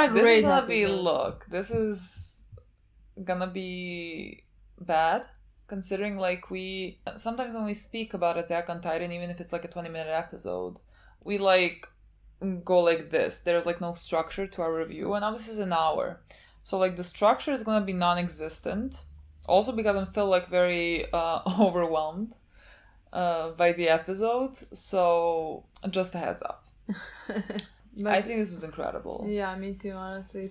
What a great Look, this is gonna be bad, considering like sometimes when we speak about Attack on Titan, even if it's like a 20-minute episode, we like go like this. There's like no structure to our review, and now this is an hour. So like the structure is gonna be non-existent. Also because I'm still like very overwhelmed by the episode. So just a heads up. I think this was incredible. Yeah, me too, honestly.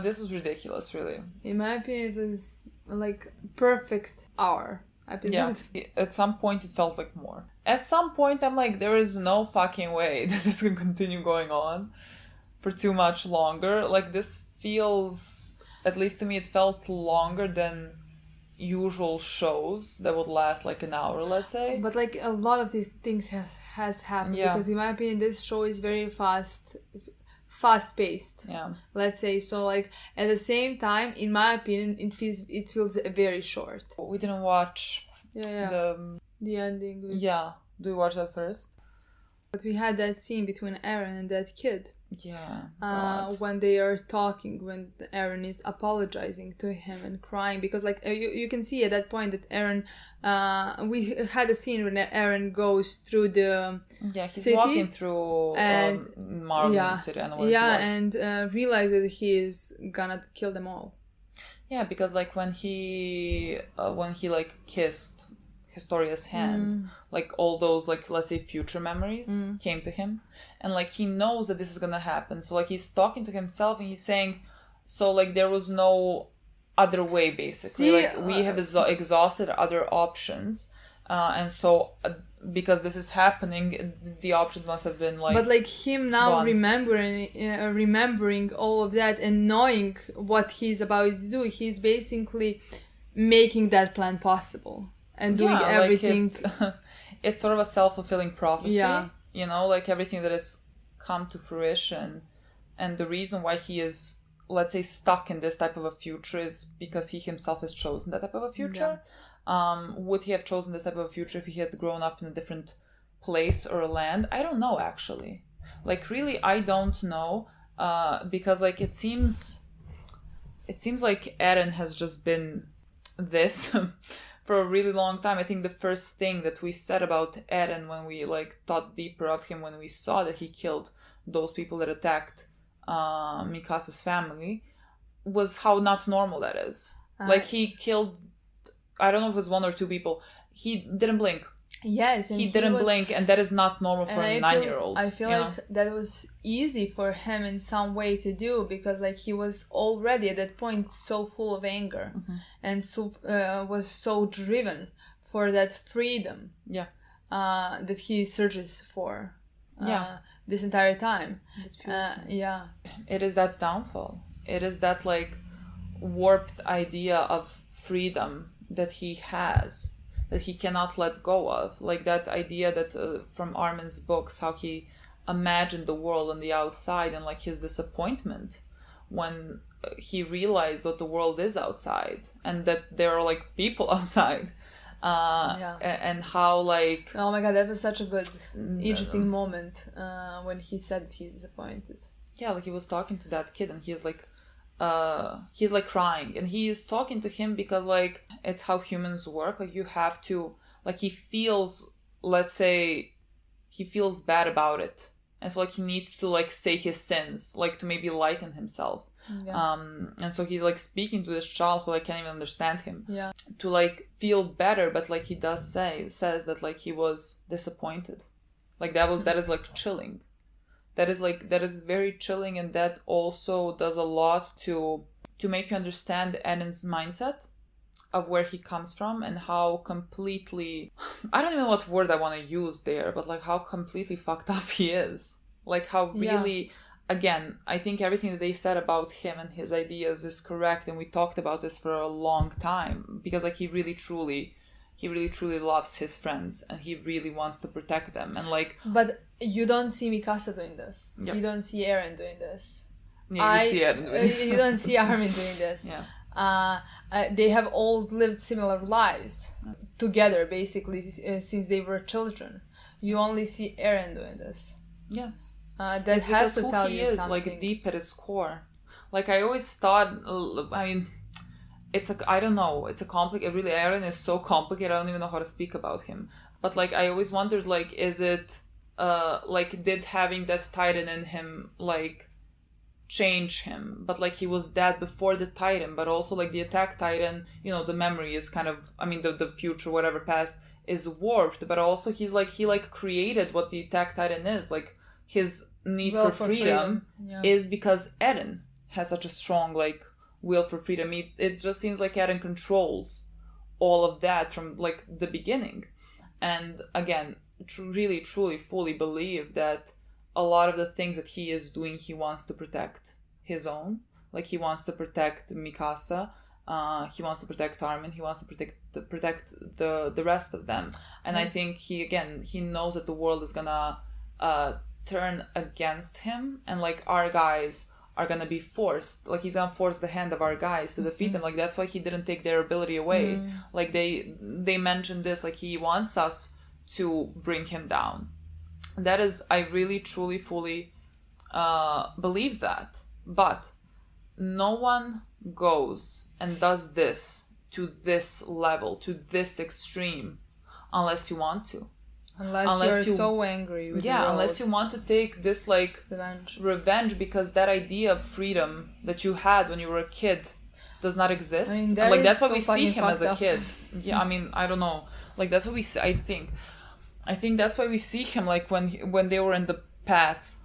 This was ridiculous, really. In my opinion, it was like perfect hour episode. Yeah, at some point it felt like more. At some point I'm like, there is no fucking way that this can continue going on for too much longer. Like this feels, at least to me, it felt longer than usual shows that would last like an hour, let's say. But like a lot of these things has happened, because in my opinion this show is very fast paced, let's say. So like at the same time, in my opinion, it feels very short. We didn't watch the ending. Do we watch that first? But we had that scene between Eren and that kid. Yeah. When they are talking, when Eren is apologizing to him and crying, because like you can see at that point that Eren, we had a scene when Eren goes through the he's city, walking through Marlin City, I know what it was. And realizes that he is gonna kill them all. Yeah, because like when he like kissed Historia's hand, like all those like, let's say, future memories came to him, and like he knows that this is gonna happen, so like he's talking to himself and he's saying, so like there was no other way, basically. Like we have exhausted other options, and so because this is happening, the options must have been like, but like him now remembering all of that and knowing what he's about to do, he's basically making that plan possible. And doing everything. Like it's sort of a self-fulfilling prophecy. You know, like everything that has come to fruition. And the reason why he is, let's say, stuck in this type of a future is because he himself has chosen that type of a future. Would he have chosen this type of a future if he had grown up in a different place or land? I don't know, actually. Like, really, I don't know. Because, like, it seems like Eren has just been this for a really long time. I think the first thing that we said about Eren when we like thought deeper of him, when we saw that he killed those people that attacked Mikasa's family, was how not normal that is. Like he killed, I don't know if it was 1 or 2 people. He didn't blink. Yes, and he didn't blink, and that is not normal for a 9-year-old. I feel like that was easy for him in some way to do, because like he was already at that point so full of anger, and so was so driven for that freedom. That he searches for. This entire time. It is that downfall. It is that like warped idea of freedom that he has, that he cannot let go of. Like that idea that from Armin's books, how he imagined the world on the outside, and like his disappointment when he realized that the world is outside and that there are like people outside. And how like... Oh my god, that was such a good, interesting moment when he said he's disappointed. Yeah, like he was talking to that kid and he's like crying, and he is talking to him because like it's how humans work. Like you have to, like he feels, let's say he feels bad about it, and so like he needs to like say his sins, like to maybe lighten himself. And so he's like speaking to this child who like can't even understand him, to like feel better, but like he says that like he was disappointed. Like that is like chilling. That is very chilling, and that also does a lot to make you understand Eren's mindset of where he comes from and how completely, I don't even know what word I want to use there, but like how completely fucked up he is. Like how really, again, I think everything that they said about him and his ideas is correct, and we talked about this for a long time, because like he really truly loves his friends and he really wants to protect them, and like... But you don't see Mikasa doing this. You don't see Eren doing this. You see Eren doing this. You don't see Armin doing this. They have all lived similar lives together, basically, since they were children. You only see Eren doing this. Yes. That has to tell you something. Like deep at his core. Like, I always thought, I mean, I don't know, it's a complicated, really, Eren is so complicated, I don't even know how to speak about him. But, like, I always wondered, like, is it, like, did having that Titan in him, like, change him? But, like, he was that before the Titan, but also, like, the Attack Titan, you know, the memory is kind of, I mean, the future, whatever, past, is warped, but also he created what the Attack Titan is. Like, his need for freedom is because Eren has such a strong, like, will for freedom. It just seems like Eren controls all of that from, like, the beginning. And again, really, truly, fully believe that a lot of the things that he is doing, he wants to protect his own. Like, he wants to protect Mikasa. He wants to protect Armin. He wants to protect the rest of them. And I think he knows that the world is gonna turn against him, and, like, our guys are gonna be forced. Like, he's gonna force the hand of our guys to defeat them. Like, that's why he didn't take their ability away. Like, they mentioned this. Like, he wants us to bring him down. That is, I really, truly, fully believe that. But no one goes and does this to this level, to this extreme, unless you want to. Unless you're so angry with the world. Unless you want to take this, like, revenge, because that idea of freedom that you had when you were a kid does not exist. I mean, that's why we see him as a kid. Yeah, I mean, I don't know. Like, that's what we see, I think that's why we see him, like, when they were in the paths.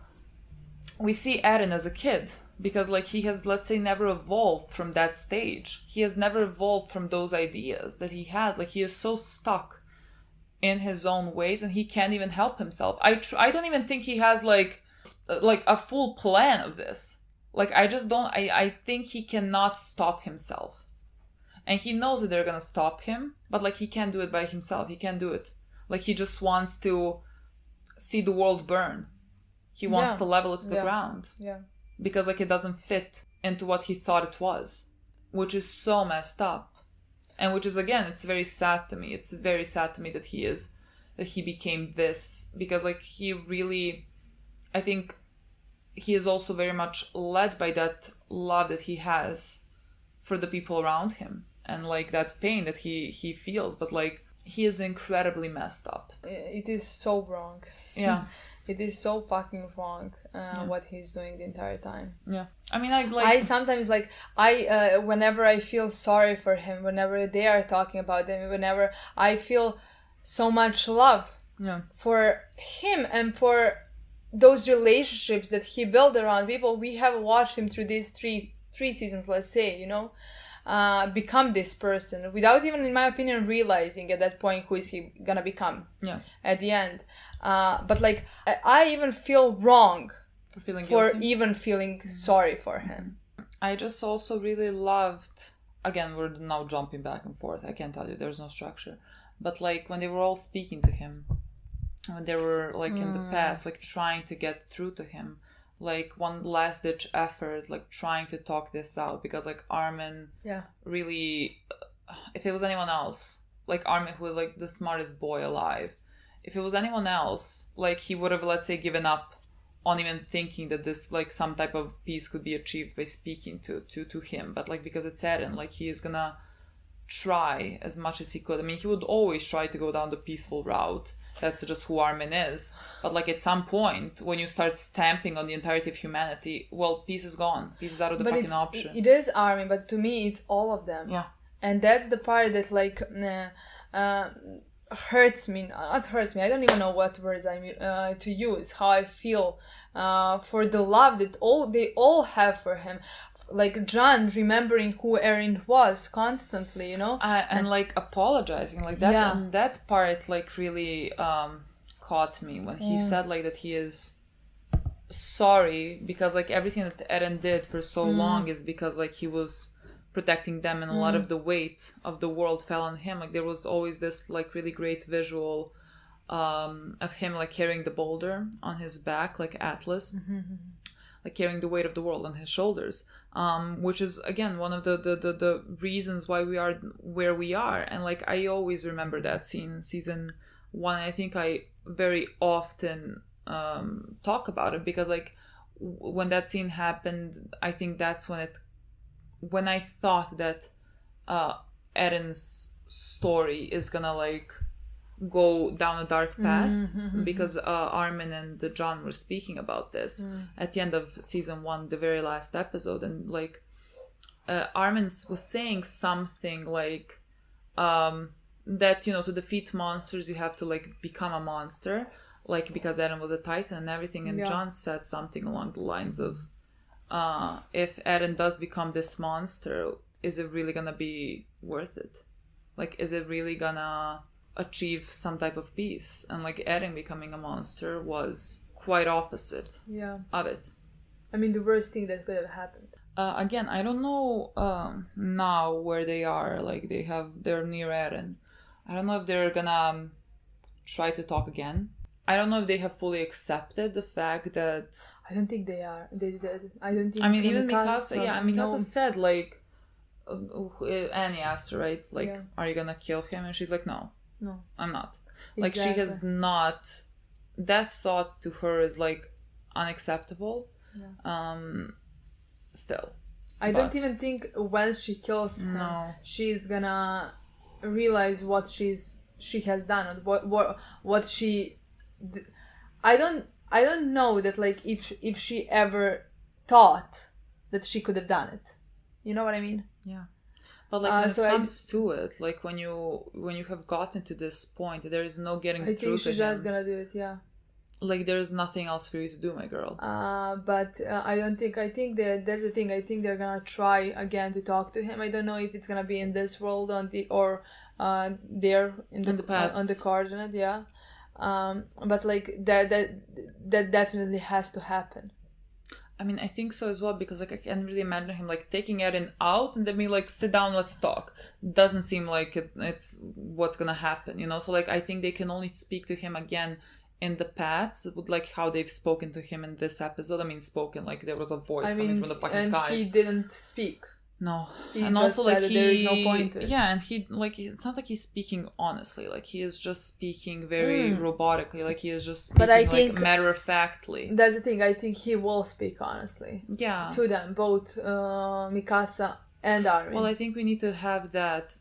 We see Eren as a kid. Because, like, he has, let's say, never evolved from that stage. He has never evolved from those ideas that he has. Like, he is so stuck in his own ways, and he can't even help himself. I don't even think he has, like a full plan of this. Like, I just don't... I think he cannot stop himself. And he knows that they're gonna stop him, but, like, he can't do it by himself. He can't do it. Like, he just wants to see the world burn. He wants to level it to the ground. Yeah. Because, like, it doesn't fit into what he thought it was, which is so messed up. And which is, again, it's very sad to me. It's very sad to me that he became this. Because, like, he really, I think he is also very much led by that love that he has for the people around him. And, like, that pain that he feels. But, like, he is incredibly messed up. It is so wrong. Yeah. It is so fucking wrong what he's doing the entire time. Yeah. I mean, I sometimes, like, whenever I feel sorry for him, whenever they are talking about him, whenever I feel so much love for him and for those relationships that he built around people. We have watched him through these three seasons, let's say, you know, become this person without even, in my opinion, realizing at that point who is he gonna become at the end. But, like, I even feel wrong for even feeling sorry for him. I just also really loved, again, we're now jumping back and forth. I can't tell you, there's no structure. But, like, when they were all speaking to him, when they were, like, in the paths, like, trying to get through to him, like, one last ditch effort, like, trying to talk this out, because, like, Armin really, if it was anyone else, like Armin, who was, like, the smartest boy alive, if it was anyone else, like, he would have, let's say, given up on even thinking that this, like, some type of peace could be achieved by speaking to him. But, like, because it's Eren, like, he is gonna try as much as he could. I mean, he would always try to go down the peaceful route. That's just who Armin is. But, like, at some point, when you start stamping on the entirety of humanity, well, peace is gone. Peace is out of the fucking option. It is Armin, but to me, it's all of them. Yeah. And that's the part that, like, hurts me. Not hurts me. I don't even know what words to use. How I feel for the love that they all have for him. Like, John remembering who Eren was constantly, you know, and like apologizing, like that. Yeah. And that part, like, really caught me when he said, like, that he is sorry because, like, everything that Eren did for so long is because, like, he was protecting them, and a lot of the weight of the world fell on him. Like, there was always this, like, really great visual of him, like, carrying the boulder on his back, like Atlas, like carrying the weight of the world on his shoulders, which is, again, one of the reasons why we are where we are. And, like, I always remember that scene in season 1. I think I very often talk about it because, like, when that scene happened, I think that's when I thought that Eren's story is gonna like go down a dark path, because Armin and John were speaking about this at the end of season 1, the very last episode, and like Armin was saying something like that, you know, to defeat monsters you have to like become a monster, like because Eren was a Titan and everything, and John said something along the lines of if Eren does become this monster, is it really gonna be worth it? Like, is it really gonna achieve some type of peace? And like Eren becoming a monster was quite opposite of it. I mean, the worst thing that could have happened. Again, I don't know now where they are. Like they're near Eren. I don't know if they're gonna try to talk again. I don't know if they have fully accepted the fact that. I don't think they are. They did. I don't think. I mean, even Mikasa said like, Annie asked her, right, like, are you gonna kill him? And she's like, no, I'm not. Exactly. Like, she has not. That thought to her is like unacceptable. Still, I don't even think when she kills him, she's gonna realize what she has done, and what she. I don't know that, like, if she ever thought that she could have done it. You know what I mean? Yeah. But like when it comes to it, like when you have gotten to this point, there is no getting through to him. I think she's just gonna do it. Yeah. Like, there's nothing else for you to do, my girl. But I don't think. I think that's the thing. I think they're gonna try again to talk to him. I don't know if it's gonna be in this world or there in the on the coordinate. Yeah. But like that definitely has to happen. I mean, I think so as well, because like I can't really imagine him like taking Eren out and then be like, sit down, let's talk. Doesn't seem like it's what's gonna happen, you know. So like I think they can only speak to him again in the past, with like how they've spoken to him in this episode. I mean, spoken like there was a voice coming from the fucking skies. And he didn't speak. No, he and just also said like that there is no point to it. Yeah, and he like it's not like he's speaking honestly. Like he is just speaking very robotically. Like he is just speaking, but I think, like, matter of factly. That's the thing. I think he will speak honestly. Yeah. To them both, Mikasa and Armin. Well, I think we need to have that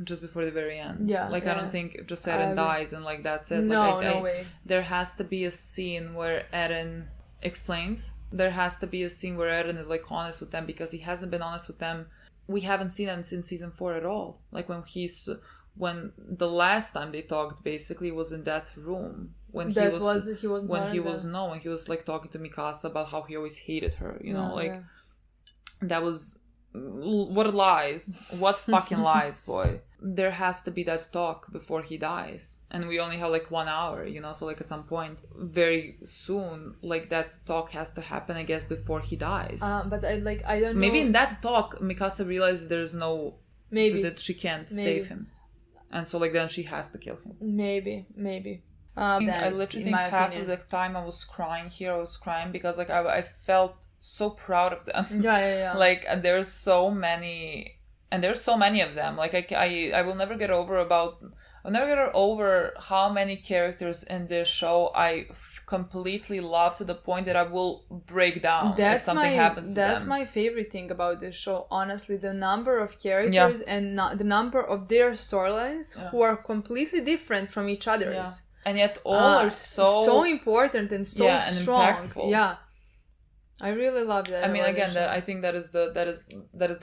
just before the very end. Yeah. Like I don't think just Eren dies and like that's it. No, like, no way. There has to be a scene where Eren explains. There has to be a scene where Eren is like honest with them, because he hasn't been honest with them. We haven't seen that since season 4 at all. Like when the last time they talked basically was in that room when he was like talking to Mikasa about how he always hated her, you know, that was what fucking lies, boy. There has to be that talk before he dies, and we only have like 1 hour, you know, so like at some point very soon, like that talk has to happen, I guess, before he dies. But I don't know. Maybe in that talk Mikasa realizes there's no that she can't save him, and so like then she has to kill him. Maybe. I literally think half of the time I was crying because like I felt so proud of them. Yeah. Like there's so many. And there's so many of them. Like I will never get over how many characters in this show I completely love, to the point that I will break down if something happens to them. That's my favorite thing about this show, honestly. The number of characters and the number of their storylines who are completely different from each other's. Yeah. And yet all are so important and so strong. Impactful. Yeah. I really love that. I mean, again, I think that is the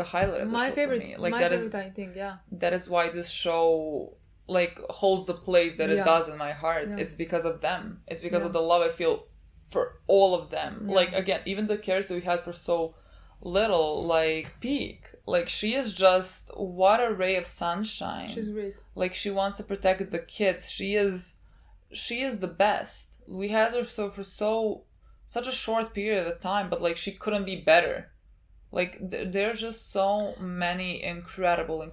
highlight of the show favorite, for me. Like my favorite, I think, that is why this show like holds the place that it does in my heart. Yeah. It's because of them. It's because of the love I feel for all of them. Yeah. Like again, even the characters we had for so little, like Peak. Like she is just what a ray of sunshine. She's great. Like she wants to protect the kids. She is the best. We had her for such a short period of time, but like she couldn't be better. Like there's just so many incredible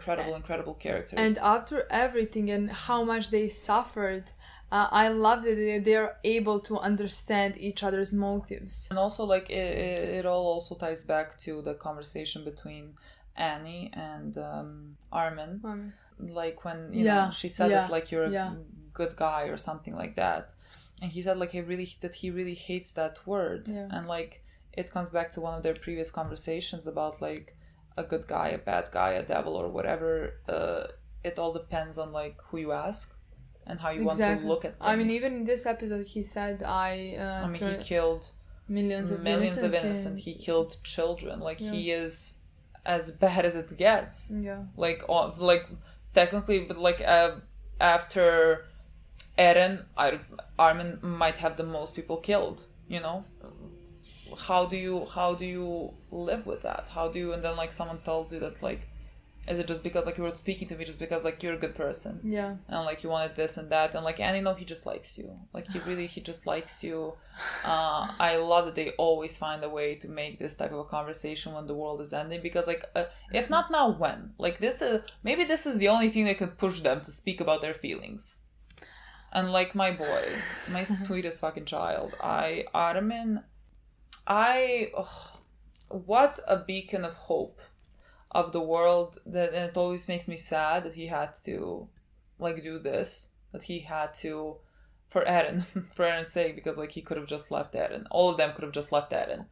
characters. And after everything and how much they suffered, I love that they're able to understand each other's motives. And also like it all also ties back to the conversation between Annie and Armin. Like when you know she said it like you're a good guy or something like that. And he said like he really hates that word. Yeah. And like it comes back to one of their previous conversations about like a good guy, a bad guy, a devil, or whatever. It all depends on like who you ask and how you want to look at things. I mean, even in this episode, he said, he killed millions of innocent. He killed children. Like he is as bad as it gets. Yeah. Like technically, but like after Eren, Armin might have the most people killed. You know, how do you live with that? And then like someone tells you that like, is it just because like you were speaking to me just because like you're a good person? Yeah. And like you wanted this and that, and like, and you know, he just likes you. Like he just likes you. I love that they always find a way to make this type of a conversation when the world is ending, because like if not now, when? Like this is the only thing that could push them to speak about their feelings. And like my boy, my sweetest fucking child, Armin, what a beacon of hope of the world. And it always makes me sad that he had to like do this, that he had to for Eren's sake, because like he could have just left Eren. All of them could have just left Eren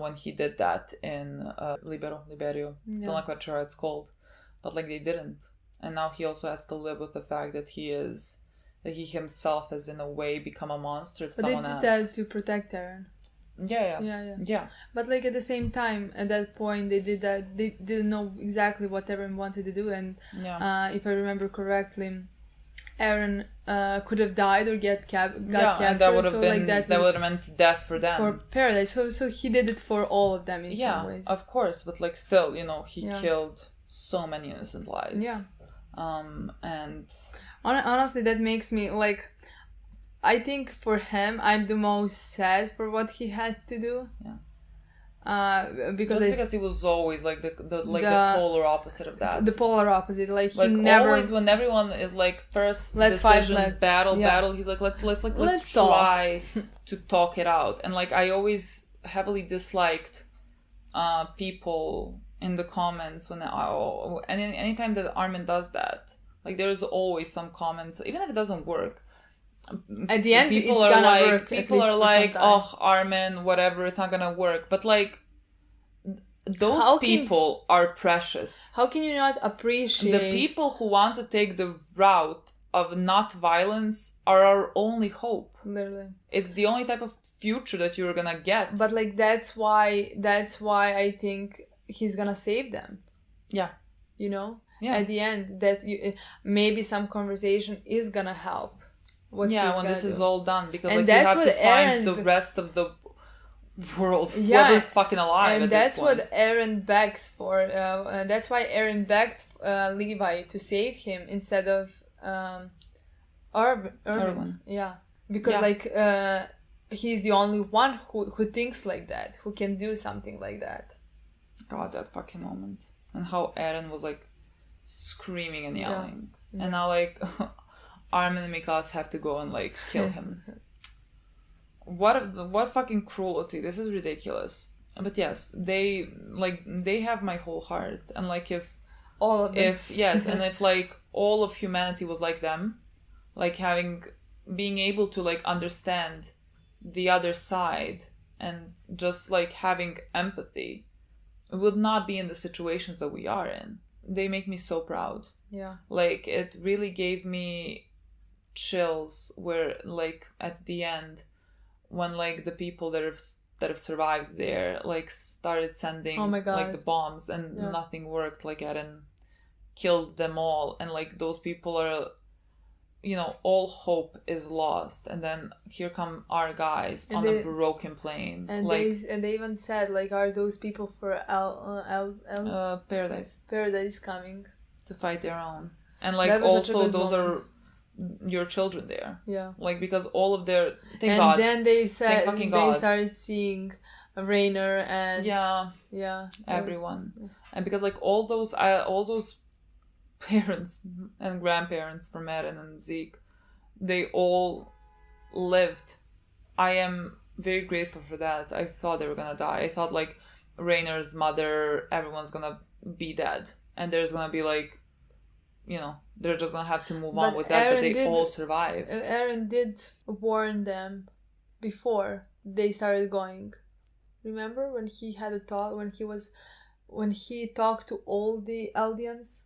when he did that in Liberio. Still not quite sure how it's called, but like they didn't. And now he also has to live with the fact that he himself has in a way become a monster if someone asks. But they did that to protect Eren. Yeah. But like at the same time, at that point, they did that. They didn't know exactly what Eren wanted to do, and if I remember correctly, Eren could have died or got captured. And that would have been that would have meant death for them. For paradise. So he did it for all of them in some ways. Of course, but like still, you know, he killed so many innocent lives. Yeah. And honestly, that makes me like. I think for him, I'm the most sad for what he had to do. Yeah. Because he was always like the polar opposite of that. The polar opposite, like he never. Always when everyone is like first decision battle, he's like let's try to talk it out. And like I always heavily disliked people in the comments when anytime that Armin does that, like there's always some comments, even if it doesn't work. At the end, people it's are gonna like, work. People are like, oh, Armin, whatever, it's not gonna work. But like, those people are precious. How can you not appreciate the people who want to take the route of not violence are our only hope. Literally, it's the only type of future that you're gonna get. But like that's why I think he's gonna save them. Yeah, you know. Yeah. At the end, that maybe some conversation is gonna help. When this is all done, because like you have to find the rest of the world, whoever's fucking alive. And at that's this point. what Eren begged for. That's why Eren begged Levi to save him instead of Erwin. Yeah, because like he's the only one who thinks like that, who can do something like that. God, that fucking moment, and how Eren was like screaming and yelling, and now like. Armin and Mikhail have to go and like kill him. What fucking cruelty! This is ridiculous. But yes, they have my whole heart, and like if like all of humanity was like them, like being able to like understand the other side and just like having empathy, we would not be in the situations that we are in. They make me so proud. Yeah. Like it really gave me chills where like at the end when like the people that have survived there like started sending like the bombs and nothing worked, like Eren killed them all, and like those people are, you know, all hope is lost, and then here come our guys and on a broken plane, and like they even said like, are those people for paradise coming to fight their own, and like also those moment. Are your children there, like because all of their then they said they started seeing Rainer and everyone, and because like all those parents and grandparents from Eren and Zeke, they all lived. I am very grateful for that. I thought they were gonna die. I thought like Rainer's mother, everyone's gonna be dead, and there's gonna be like they're just gonna have to move on with that, but they all survived. Eren did warn them before they started going. Remember when he had a talk, when he talked to all the Eldians?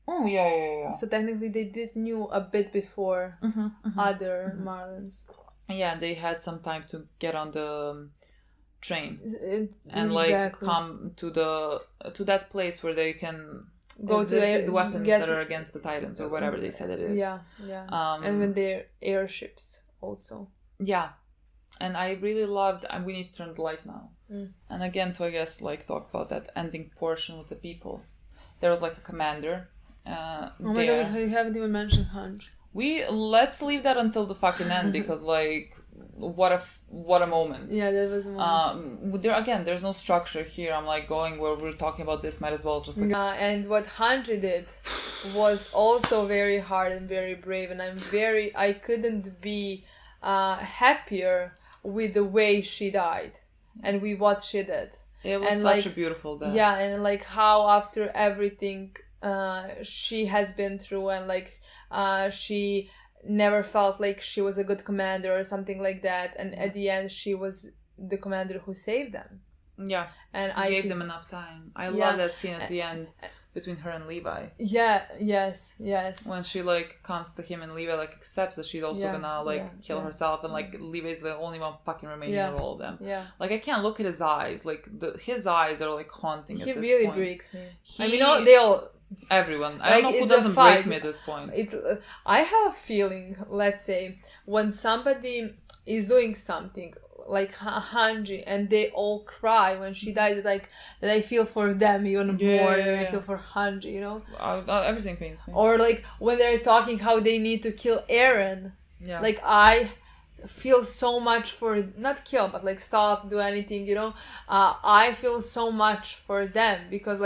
Oh, yeah. So technically they did knew a bit before other Marlins. Yeah, they had some time to get on the train and come to that place where they can go to the weapons that are against the Titans or whatever they said it is. Yeah. And when they're airships also. Yeah. And I really loved, and we need to turn the light now. And again, to, I guess, talk about that ending portion with the people. There was, a commander. Oh my god, you haven't even mentioned Hanj. Let's leave that until the fucking end, because, what a moment. Yeah, that was a moment. There's no structure here. I'm, going where we're talking about this, might as well just, and what Hanj did was also very hard and very brave, and I couldn't be happier with the way she died and with what she did. It was such a beautiful death. Yeah, and how after everything she has been through, and she never felt like she was a good commander or something like that, and at the end she was the commander who saved them. Yeah, and I gave them enough time. I love that scene at the end between her and Levi. Yeah, yes. When she comes to him and Levi accepts that she's also gonna kill herself, and Levi's the only one fucking remaining in all of them. Yeah. I can't look at his eyes. His eyes are haunting at this point. He really breaks me. They all. Everyone. I don't know who doesn't break me at this point. I have a feeling, let's say, when somebody is doing something like Hanji and they all cry when she dies, that I feel for them even more than I feel for Hanji, everything pains me. Or when they're talking how they need to kill Eren. Yeah. I feel so much for, not kill, but stop, do anything, I feel so much for them because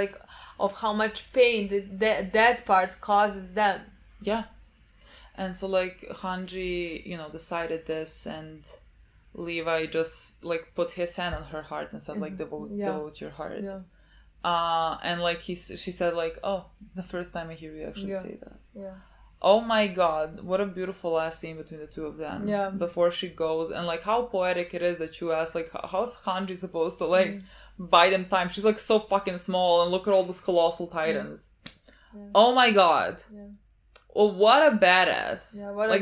of how much pain that part causes them. Yeah. And so Hanji, decided this, and Levi just put his hand on her heart and said devote your heart. Yeah. And she said oh, the first time I hear you actually say that. Yeah. Oh my god, what a beautiful last scene between the two of them. Yeah. Before she goes, and how poetic it is that you ask how's Hanji supposed to buy them time? She's so fucking small, and look at all those colossal titans. Yeah. Oh my god. Yeah. Oh, what a badass. Yeah, what a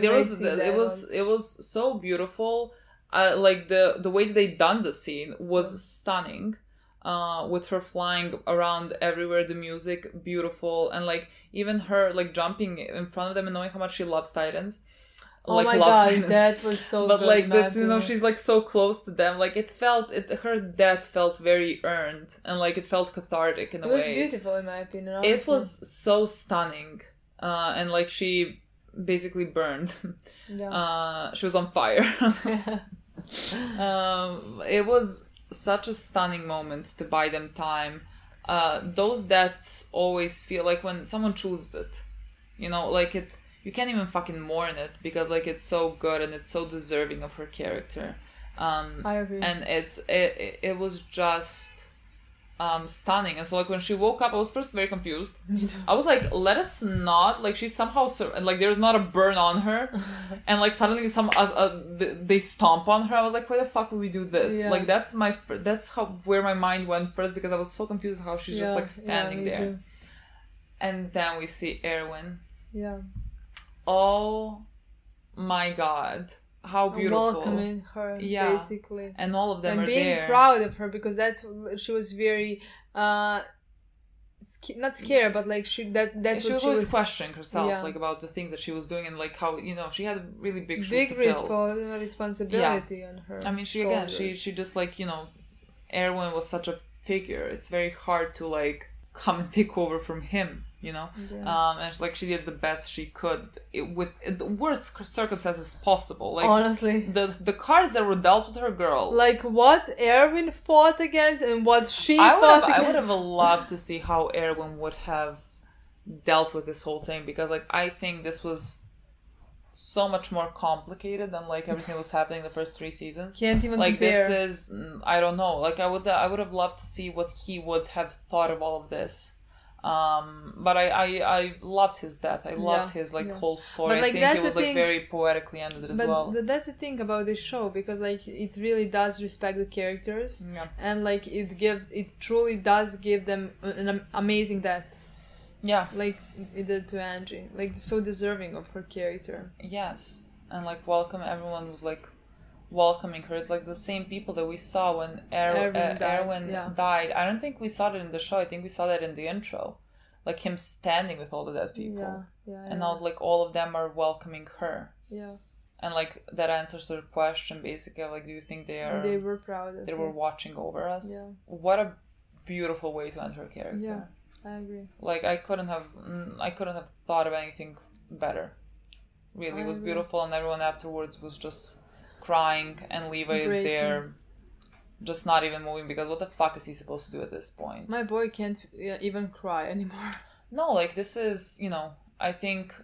it was so beautiful. The way that they done the scene was stunning. With her flying around everywhere, the music beautiful, and even her jumping in front of them and knowing how much she loves Titans. Oh my god, Titans. That was so but good. She's so close to them. Her death felt very earned, and it felt cathartic in a way. It was beautiful in my opinion. Honestly. It was so stunning, and she basically burned. Yeah. She was on fire. It was such a stunning moment to buy them time. Those deaths always feel when someone chooses it, you can't even fucking mourn it because it's so good and it's so deserving of her character. I agree. And it was just stunning. And so when she woke up, I was first very confused. Me too. I was let us not she's somehow there's not a burn on her, and suddenly they stomp on her. I was why the fuck would we do this? Yeah. That's where my mind went first, because I was so confused how she's just standing there. Too. And then we see Erwin. Yeah. Oh my god. How beautiful. Welcoming her, basically. And all of them and are being there. Proud of her, because she was very not scared, but that's she what she was questioning herself, about the things that she was doing, and how she had a really big shoes to fill. Responsibility on her. I mean, she just Erwin was such a figure. It's very hard to come and take over from him. And she did the best she could with the worst circumstances possible. Honestly, the cards that were dealt with her, girl. What Erwin fought against and what she fought against. I would have loved to see how Erwin would have dealt with this whole thing, because I think this was so much more complicated than everything that was happening in the first 3 seasons. Can't even compare. This is, I don't know. I would have loved to see what he would have thought of all of this. But I loved his death. I loved his whole story. But, I think it was very poetically ended as well. But that's the thing about this show, because it really does respect the characters, and it truly does give them an amazing death. Yeah, like it did to Angie, so deserving of her character. Yes, and everyone was welcoming her. It's the same people that we saw when Erwin died. I don't think we saw that in the show. I think we saw that in the intro, him standing with all the dead people. And now all of them are welcoming her. Yeah. And that answers her question basically. Do you think they were proud of they were watching over us? Yeah. What a beautiful way to end her character. Yeah, I agree. I couldn't have thought of anything better. Really, it was beautiful, and everyone afterwards was just crying, and Levi is there just not even moving, because what the fuck is he supposed to do at this point? My boy can't even cry anymore. No, this is, I think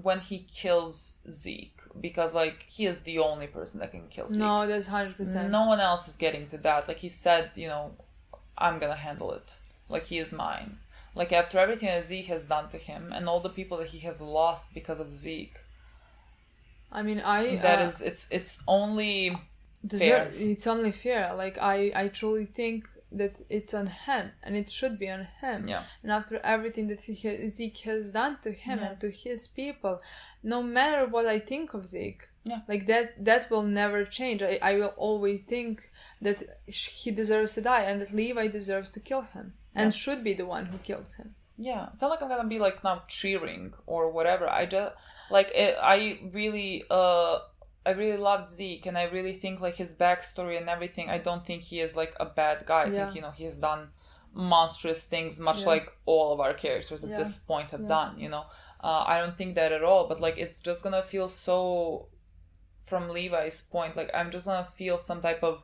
when he kills Zeke, because he is the only person that can kill Zeke. No, that's 100%. No one else is getting to that. He said, I'm gonna handle it. He is mine. After everything that Zeke has done to him, and all the people that he has lost because of Zeke, I mean, it's only fair. It's only fair. I truly think that it's on him, and it should be on him. Yeah. And after everything that Zeke has done to him and to his people, no matter what I think of Zeke, that will never change. I will always think that he deserves to die, and that Levi deserves to kill him, and should be the one who kills him. Yeah, it's not I'm gonna be now cheering or whatever. I just I really loved Zeke, and I really think his backstory and everything. I don't think he is a bad guy. I think he has done monstrous things, much like all of our characters at this point have done. I don't think that at all. But it's just gonna feel so, from Levi's point, I'm just gonna feel some type of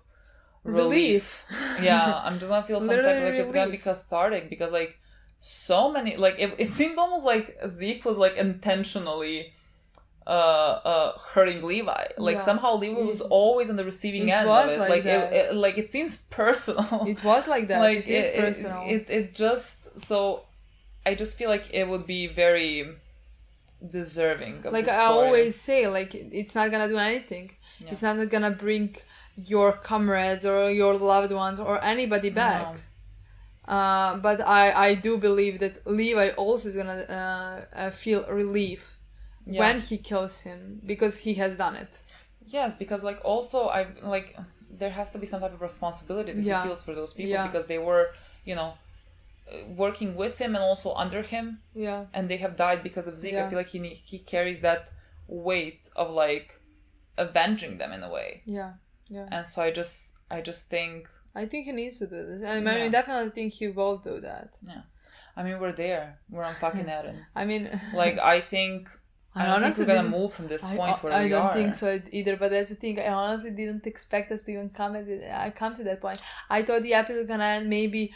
relief. Yeah, I'm just gonna feel some type of it's gonna be cathartic, because so many it seemed almost Zeke was intentionally hurting Levi. Somehow Levi was always on the receiving end of it. It seems personal. It was like that. It is personal. It just, so I just feel it would be very deserving of the story. I always say, it's not gonna do anything. It's not gonna bring your comrades or your loved ones or anybody back. No. But I do believe that Levi also is gonna feel relief when he kills him, because he has done it. Yes, because also there has to be some type of responsibility that he feels for those people, because they were working with him and also under him, and they have died because of Zeke. I feel he carries that weight of avenging them in a way. And so I just think he needs to do this. And I definitely think he will do that. Yeah. I mean, we're there. We're on fucking Eren. I mean, I think I don't think we're gonna move from this point where we are. I don't think so either, but that's the thing. I honestly didn't expect us to even come to that point. I thought the episode was gonna end maybe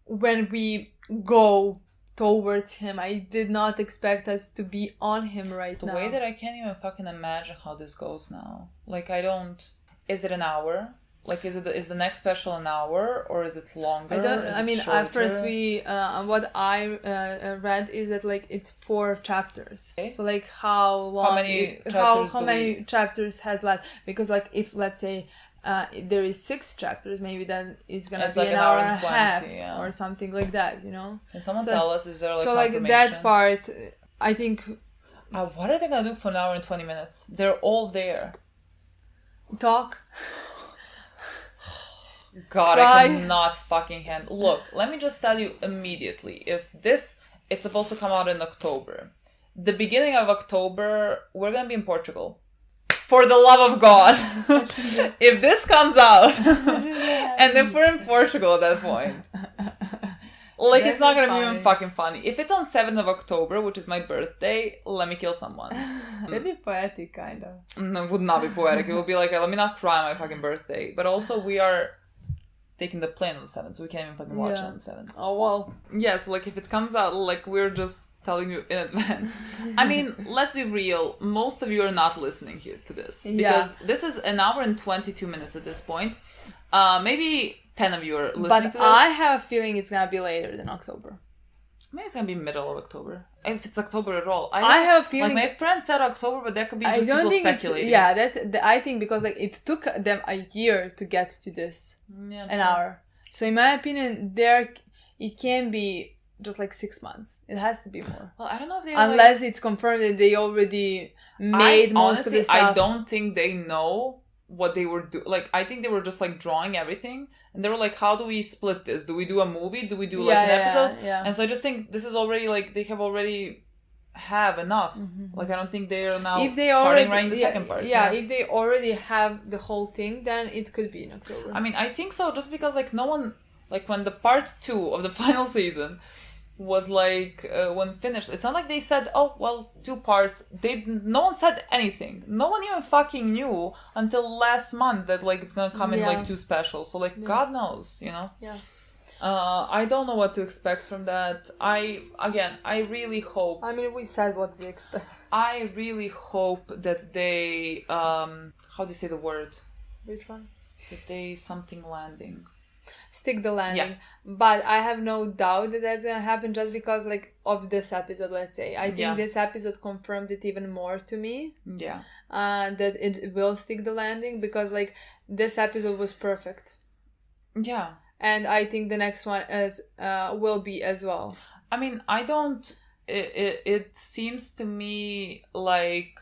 when we go towards him. I did not expect us to be on him right now. The way that I can't even fucking imagine how this goes now. I don't... Is it an hour? Is the next special an hour, or is it longer? At first what I read is that it's 4 chapters. Okay. So how long? How many chapters has left? Because if let's say there is 6 chapters, maybe then it's gonna be an hour and a half or something like that. Can someone tell us? Is there confirmation? That part, I think. What are they gonna do for an hour and 20 minutes? They're all there. Talk. God, I cannot fucking handle. Look, let me just tell you immediately. If it's supposed to come out in October. The beginning of October, we're gonna be in Portugal. For the love of God. If this comes out, and if we're in Portugal at that point, it's not gonna be even fucking funny. If it's on 7th of October, which is my birthday, let me kill someone. That'd be poetic, kind of. No, it would not be poetic. It would be let me not cry on my fucking birthday. But also, we are taking the plane on the 7th, so we can't even fucking watch it on the 7th. Oh, well. Yeah, so if it comes out, we're just telling you in advance. I mean, let's be real. Most of you are not listening here to this. Because this is an hour and 22 minutes at this point. Maybe 10 of you are listening to this. But I have a feeling it's gonna be later than October. Maybe it's gonna be middle of October. If it's October at all. I have a feeling... Like, my friend said October, but that could be just people speculating. I think because like it took them a year to get to this. Yeah, an hour. So in my opinion, it can be just like 6 months. It has to be more. Well, I don't know if they... Unless it's confirmed that they already made most of the stuff. I don't think they know what they were doing. Like, I think they were just like drawing everything. And they were like, how do we split this? Do we do a movie? Do we do like an episode? Yeah. And so I just think this is already like, they have already have enough. Like, I don't think they are now starting writing the second part. Yeah, if they already have the whole thing, then it could be in October. I mean, I think so, just because like no one, like when the part 2 of the final season was like, when finished, it's not like they said, oh, well, 2 parts. No one said anything. No one even fucking knew until last month that like it's gonna come in like 2 specials. So like, God knows, you know? Yeah. I don't know what to expect from that. I really hope... I mean, we said what we expect. I really hope that they... how do you say the word? Which one? That they something landing. Stick the landing. But I have no doubt that that's gonna happen just because like of this episode, let's say. I think this episode confirmed it even more to me. Yeah. That it will stick the landing because like this episode was perfect. Yeah. And I think the next one will be as well. I mean, I don't... It seems to me like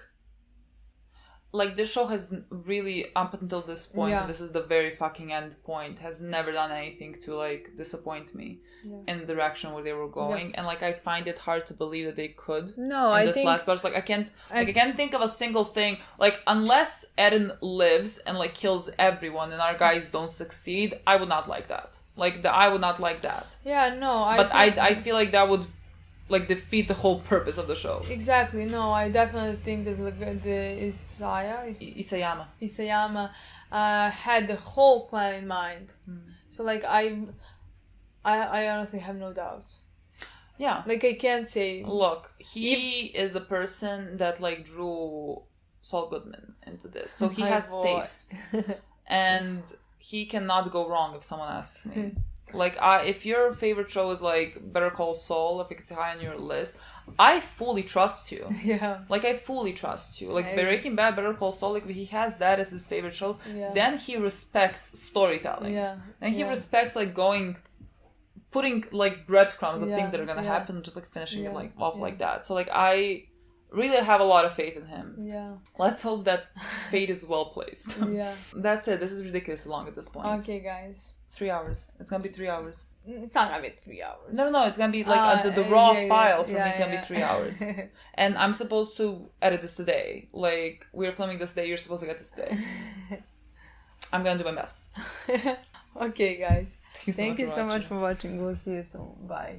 this show has really, up until this point, this is the very fucking end point, has never done anything to like disappoint me in the direction where they were going. And like I find it hard to believe that they could. No, I think... last part, like I can't think of a single thing, like unless Eren lives and like kills everyone and our guys don't succeed, I would not like that. I would not like that. Yeah, no, I feel like that would like defeat the whole purpose of the show. Exactly. No, I definitely think that the Isayama had the whole plan in mind. So like I honestly have no doubt. Yeah. Like I can't say. Look, he is a person that like drew Saul Goodman into this, so he has taste, and he cannot go wrong if someone asks me. Like, if your favorite show is like Better Call Saul, if it's high on your list, I fully trust you. Yeah. Like, I fully trust you. Like, Breaking Bad, Better Call Saul, like, if he has that as his favorite show, then he respects storytelling. Yeah. And he respects, like, putting, like, breadcrumbs of things that are gonna happen, just, like, finishing it, like, off like that. So, like, I really have a lot of faith in him. Yeah. Let's hope that fate is well placed. Yeah. That's it. This is ridiculously long at this point. Okay, guys. 3 hours. It's gonna be 3 hours. It's not gonna be 3 hours. No, it's gonna be like the raw file for me. It's gonna be 3 hours, and I'm supposed to edit this today. Like we're filming this day. You're supposed to get this today. I'm gonna do my best. Okay, guys. Thank you so much for watching. We'll see you soon. Bye.